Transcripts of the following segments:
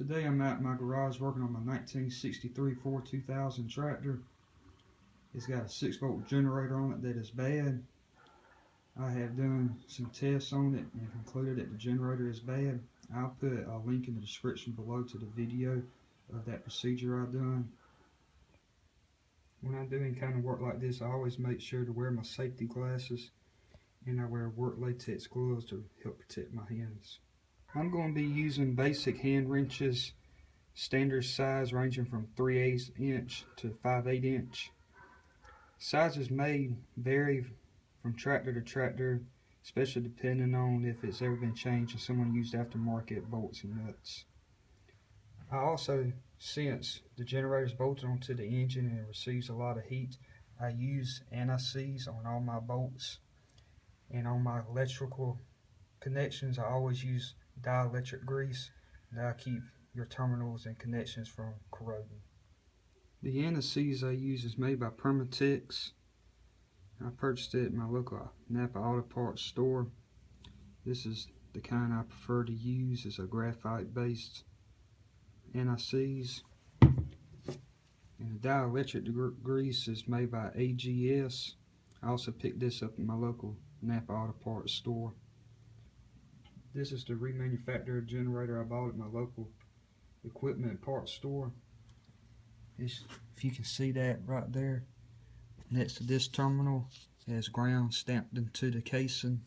Today I'm out in my garage working on my 1963 Ford 2000 tractor. It's got a 6-volt generator on it that is bad. I have done some tests on it and concluded that the generator is bad. I'll put a link in the description below to the video of that procedure I've done. When I'm doing kind of work like this, I always make sure to wear my safety glasses, and I wear work latex gloves to help protect my hands. I'm going to be using basic hand wrenches, standard size ranging from 3/8 inch to 5/8 inch. Sizes may vary from tractor to tractor, especially depending on if it's ever been changed and someone used aftermarket bolts and nuts. I also, since the generator is bolted onto the engine and it receives a lot of heat, I use anti-seize on all my bolts, and on my electrical connections I always use dielectric grease. That'll keep your terminals and connections from corroding. The anti-seize I use is made by Permatex. I purchased it at my local Napa Auto Parts store. This is the kind I prefer to use. It's a graphite based anti-seize. And the dielectric grease is made by AGS. I also picked this up at my local Napa Auto Parts store. This is the remanufactured generator I bought at my local equipment parts store. If you can see that right there, next to this terminal has ground stamped into the casing.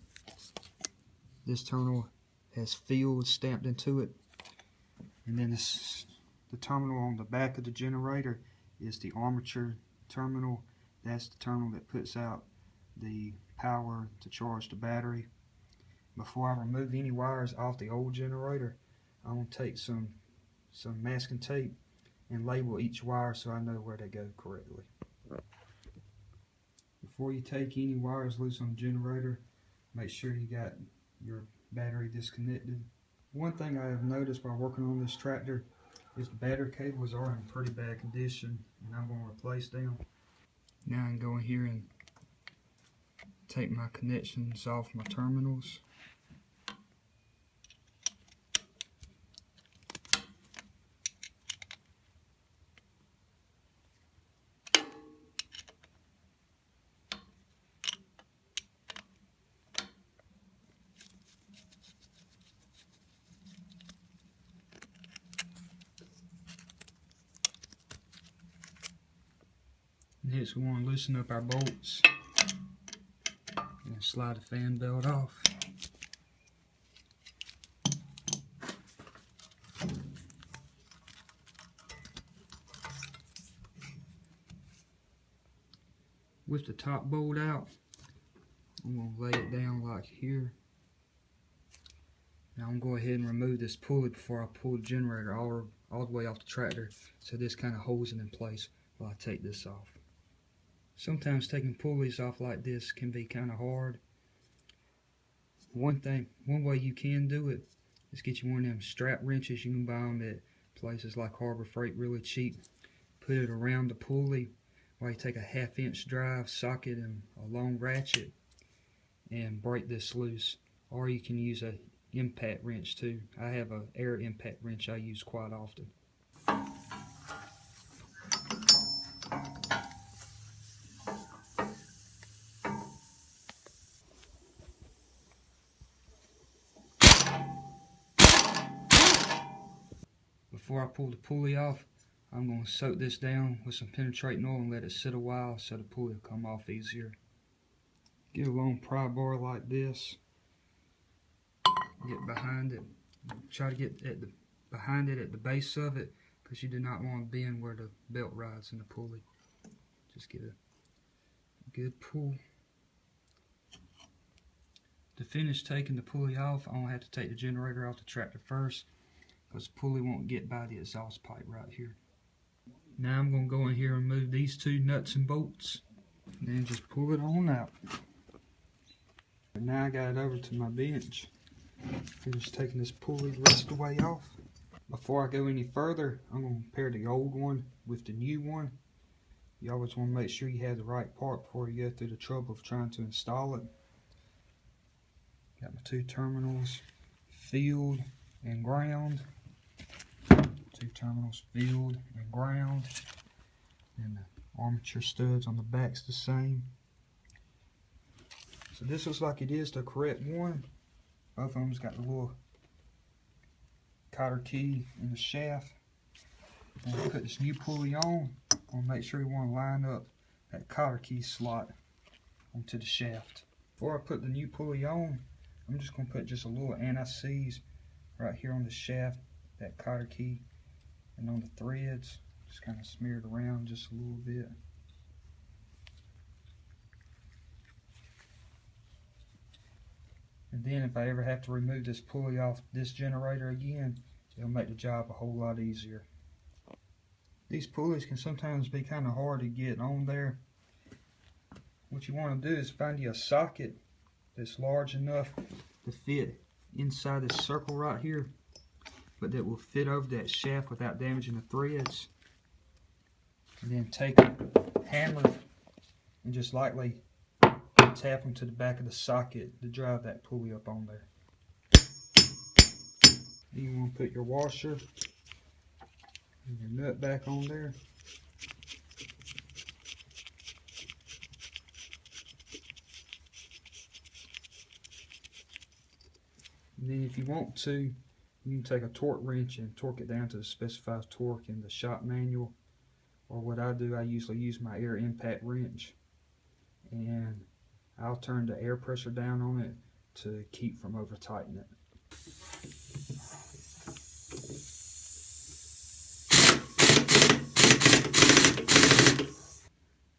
This terminal has field stamped into it. And then the terminal on the back of the generator is the armature terminal. That's the terminal that puts out the power to charge the battery. Before I remove any wires off the old generator, I'm going to take some masking tape and label each wire so I know where they go correctly. Before you take any wires loose on the generator, make sure you got your battery disconnected. One thing I have noticed while working on this tractor is the battery cables are in pretty bad condition, and I'm going to replace them. Now I can go in here and take my connections off my terminals. Next, we want to loosen up our bolts and slide the fan belt off. With the top bolt out, I'm going to lay it down like here. Now I'm going to go ahead and remove this pulley before I pull the generator all the way off the tractor, so this kind of holds it in place while I take this off. Sometimes taking pulleys off like this can be kind of hard. One way you can do it is get you one of them strap wrenches. You can buy them at places like Harbor Freight really cheap. Put it around the pulley while you take a 1/2 inch drive socket and a long ratchet and break this loose. Or you can use a impact wrench too. I have an air impact wrench I use quite often. Before I pull the pulley off, I'm going to soak this down with some penetrating oil and let it sit a while so the pulley will come off easier. Get a long pry bar like this. Get behind it. Try to get behind it at the base of it, because you do not want to bend where the belt rides in the pulley. Just get a good pull. To finish taking the pulley off, I'm going to have to take the generator off the tractor first, because the pulley won't get by the exhaust pipe right here. Now I'm going to go in here and remove these two nuts and bolts, and then just pull it on out. And now I got it over to my bench. Finish taking this pulley the rest of the way off. Before I go any further, I'm going to compare the old one with the new one. You always want to make sure you have the right part before you go through the trouble of trying to install it. Got my two terminals, field and ground. terminals filled and ground. And the armature studs on the back's the same. So this looks like it is the correct one. Both of them's got the little cotter key in the shaft. And we put this new pulley on. I'll make sure you want to line up that cotter key slot onto the shaft. Before I put the new pulley on, I'm just going to put just a little anti-seize right here on the shaft, that cotter key, and on the threads. Just kind of smear it around just a little bit. And then if I ever have to remove this pulley off this generator again, it'll make the job a whole lot easier. These pulleys can sometimes be kind of hard to get on there. What you want to do is find you a socket that's large enough to fit inside this circle right here, but that will fit over that shaft without damaging the threads. And then take a hammer and just lightly tap them to the back of the socket to drive that pulley up on there. Then you want to put your washer and your nut back on there. And then if you want to, you can take a torque wrench and torque it down to the specified torque in the shop manual. Or what I do, I usually use my air impact wrench, and I'll turn the air pressure down on it to keep from over tightening it.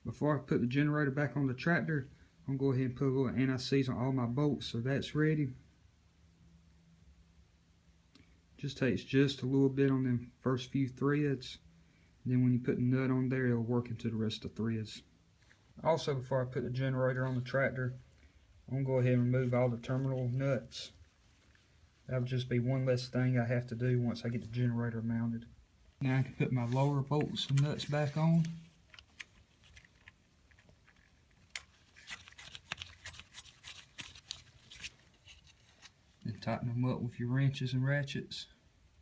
Before I put the generator back on the tractor, I'm going to go ahead and put a little anti-seize on all my bolts so that's ready. Just takes just a little bit on them first few threads. Then when you put the nut on there, it'll work into the rest of the threads. Also, before I put the generator on the tractor, I'm going to go ahead and remove all the terminal nuts. That'll just be one less thing I have to do once I get the generator mounted. Now I can put my lower bolts and nuts back on. And tighten them up with your wrenches and ratchets.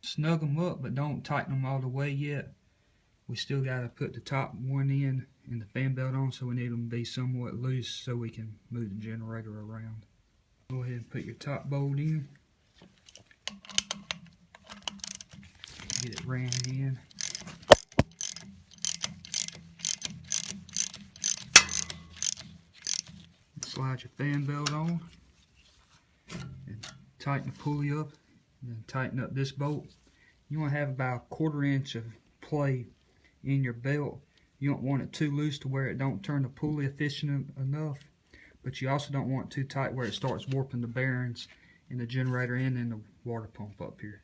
Snug them up, but don't tighten them all the way yet. We still got to put the top one in and the fan belt on, so we need them to be somewhat loose so we can move the generator around. Go ahead and put your top bolt in. Get it ran in. Slide your fan belt on. And tighten the pulley up. And then tighten up this bolt. You want to have about a 1/4 inch of play in your belt. You don't want it too loose to where it don't turn the pulley efficient enough, but you also don't want it too tight where it starts warping the bearings in the generator and in the water pump up here.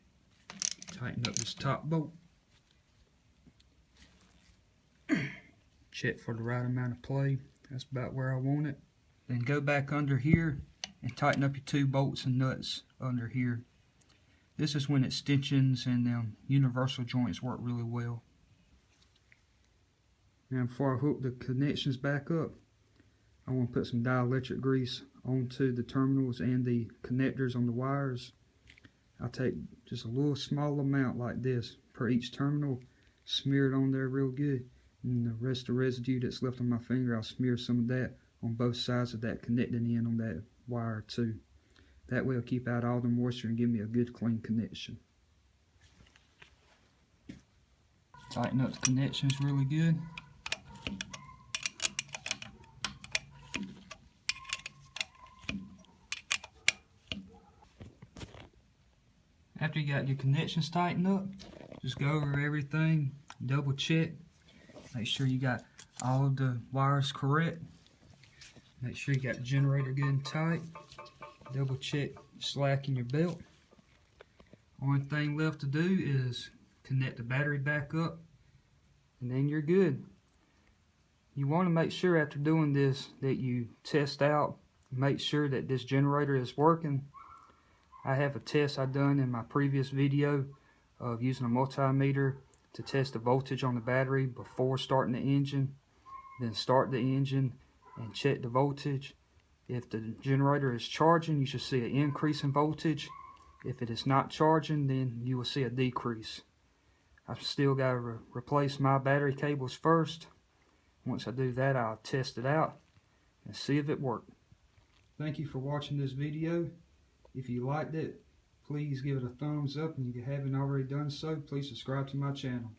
Tighten up this top bolt. Check for the right amount of play. That's about where I want it. Then go back under here and tighten up your 2 bolts and nuts under here. This is when extensions and universal joints work really well. Now before I hook the connections back up, I want to put some dielectric grease onto the terminals and the connectors on the wires. I'll take just a little small amount like this per each terminal, smear it on there real good, and the rest of the residue that's left on my finger, I'll smear some of that on both sides of that connecting end on that wire too. That way it'll keep out all the moisture and give me a good clean connection. Tighten up the connections really good. After you got your connections tightened up, just go over everything, double check, make sure you got all of the wires correct, make sure you got the generator good and tight, double check slack in your belt. Only thing left to do is connect the battery back up, and then you're good. You want to make sure after doing this that you test out, make sure that this generator is working. I have a test I done in my previous video of using a multimeter to test the voltage on the battery before starting the engine. Then start the engine and check the voltage. If the generator is charging, you should see an increase in voltage. If it is not charging, then you will see a decrease. I've still got to replace my battery cables first. Once I do that, I'll test it out and see if it worked. Thank you for watching this video. If you liked it, please give it a thumbs up, and if you haven't already done so, please subscribe to my channel.